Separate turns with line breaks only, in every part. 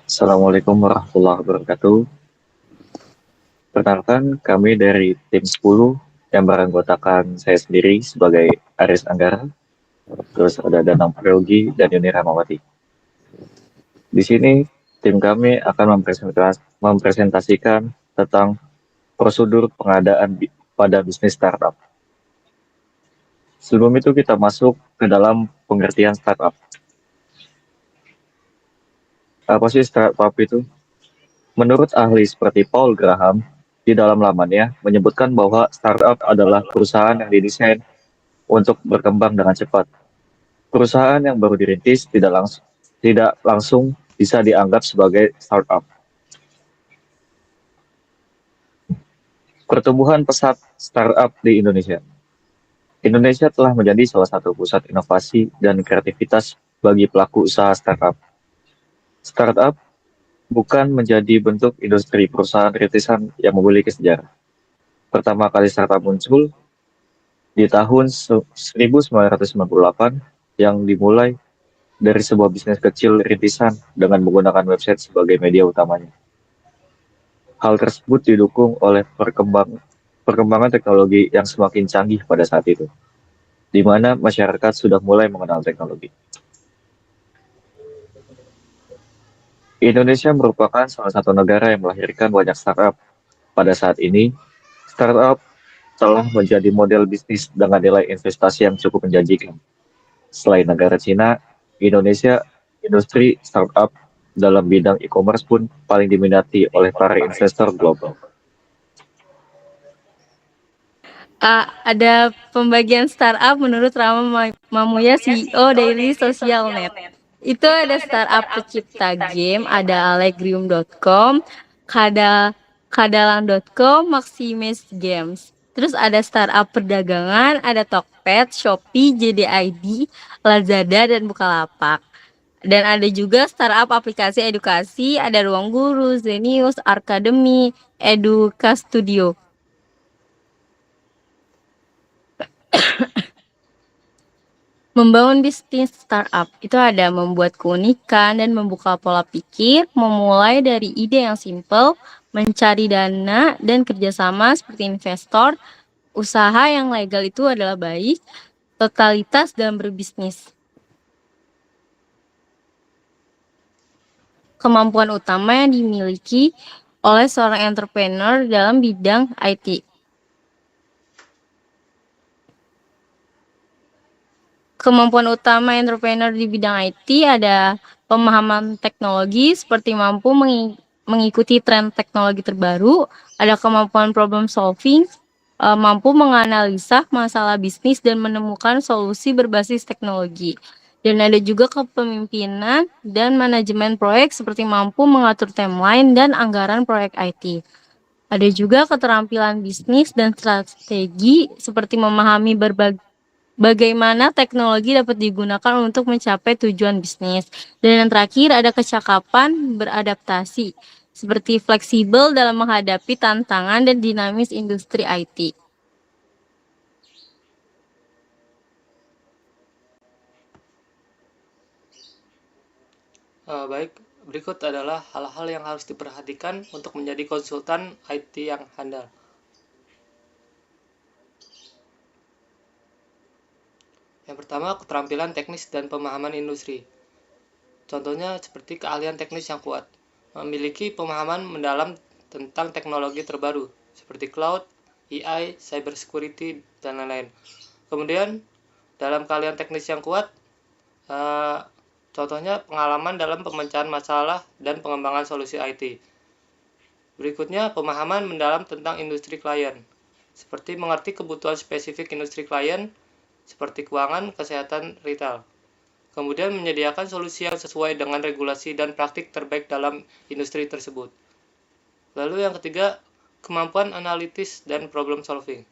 Assalamualaikum warahmatullahi wabarakatuh. Perkenalkan, kami dari tim 10 yang beranggotakan saya sendiri sebagai Aris Anggara, terus ada Danang Priyogi dan Yuni Ramawati. Di sini, tim kami akan mempresentasikan tentang prosedur pengadaan pada bisnis startup. Sebelum itu kita masuk ke dalam pengertian startup. Apa sih startup itu? Menurut ahli seperti Paul Graham, di dalam lamannya menyebutkan bahwa startup adalah perusahaan yang didesain untuk berkembang dengan cepat. Perusahaan yang baru dirintis tidak langsung bisa dianggap sebagai startup. Pertumbuhan pesat startup di Indonesia. Indonesia telah menjadi salah satu pusat inovasi dan kreativitas bagi pelaku usaha startup. Startup bukan menjadi bentuk industri perusahaan rintisan yang memiliki sejarah. Pertama kali startup muncul di tahun 1998 yang dimulai dari sebuah bisnis kecil rintisan dengan menggunakan website sebagai media utamanya. Hal tersebut didukung oleh perkembangan teknologi yang semakin canggih pada saat itu, di mana masyarakat sudah mulai mengenal teknologi. Indonesia merupakan salah satu negara yang melahirkan banyak startup. Pada saat ini, startup telah menjadi model bisnis dengan nilai investasi yang cukup menjanjikan. Selain negara Cina, Indonesia industri startup dalam bidang e-commerce pun paling diminati oleh para investor global.
Ada pembagian startup menurut Rama Mamuya, CEO Daily Social Net. Itu ada startup pencipta game, ada Allegrium.com, Kadalang.com, Maximus Games. Terus ada startup perdagangan, ada Tokped, Shopee, JDID, Lazada, dan Bukalapak. Dan ada juga startup aplikasi edukasi, ada Ruang Guru, Zenius, Arkademi, Eduka Studio. Membangun bisnis startup itu ada membuat keunikan dan membuka pola pikir, memulai dari ide yang simple, mencari dana dan kerjasama seperti investor, usaha yang legal itu adalah baik, totalitas dalam berbisnis. Kemampuan utama yang dimiliki oleh seorang entrepreneur dalam bidang IT. Kemampuan utama entrepreneur di bidang IT ada pemahaman teknologi seperti mampu mengikuti tren teknologi terbaru, ada kemampuan problem solving, mampu menganalisa masalah bisnis dan menemukan solusi berbasis teknologi. Dan ada juga kepemimpinan dan manajemen proyek seperti mampu mengatur timeline dan anggaran proyek IT. Ada juga keterampilan bisnis dan strategi seperti memahami bagaimana teknologi dapat digunakan untuk mencapai tujuan bisnis. Dan yang terakhir ada kecakapan beradaptasi, seperti fleksibel dalam menghadapi tantangan dan dinamis industri IT.
Baik, berikut adalah hal-hal yang harus diperhatikan untuk menjadi konsultan IT yang handal. Yang pertama, keterampilan teknis dan pemahaman industri. Contohnya seperti keahlian teknis yang kuat, memiliki pemahaman mendalam tentang teknologi terbaru, seperti cloud, AI, cybersecurity, dan lain-lain. Kemudian, dalam keahlian teknis yang kuat, contohnya pengalaman dalam pemecahan masalah dan pengembangan solusi IT. Berikutnya, pemahaman mendalam tentang industri klien, seperti mengerti kebutuhan spesifik industri klien, seperti keuangan, kesehatan, retail. Kemudian menyediakan solusi yang sesuai dengan regulasi dan praktik terbaik dalam industri tersebut. Lalu yang ketiga, kemampuan analitis dan problem solving.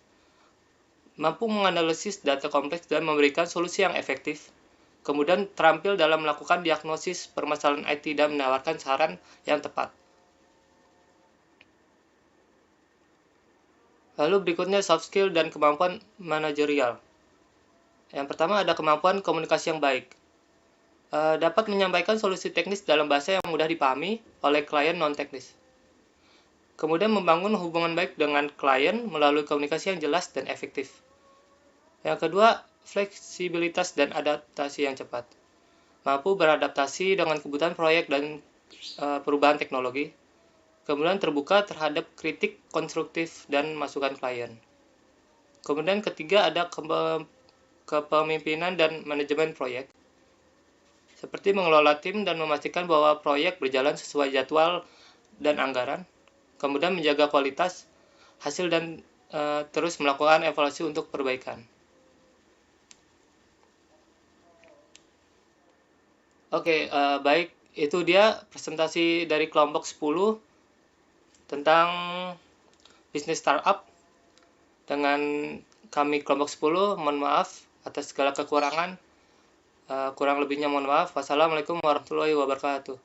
Mampu menganalisis data kompleks dan memberikan solusi yang efektif. Kemudian terampil dalam melakukan diagnosis permasalahan IT dan menawarkan saran yang tepat. Lalu berikutnya soft skill dan kemampuan manajerial. Yang pertama ada kemampuan komunikasi yang baik. dapat menyampaikan solusi teknis dalam bahasa yang mudah dipahami oleh klien non-teknis. Kemudian membangun hubungan baik dengan klien melalui komunikasi yang jelas dan efektif. Yang kedua, fleksibilitas dan adaptasi yang cepat. Mampu beradaptasi dengan kebutuhan proyek dan perubahan teknologi. Kemudian terbuka terhadap kritik konstruktif dan masukan klien. Kemudian ketiga ada kepemimpinan dan manajemen proyek. Seperti mengelola tim dan memastikan bahwa proyek berjalan sesuai jadwal dan anggaran. Kemudian menjaga kualitas hasil dan terus melakukan evaluasi untuk perbaikan. Oke, baik. Itu dia presentasi dari kelompok 10 tentang bisnis startup. Dengan kami kelompok 10, mohon maaf atas segala kekurangan. Kurang lebihnya mohon maaf. Wassalamualaikum warahmatullahi wabarakatuh.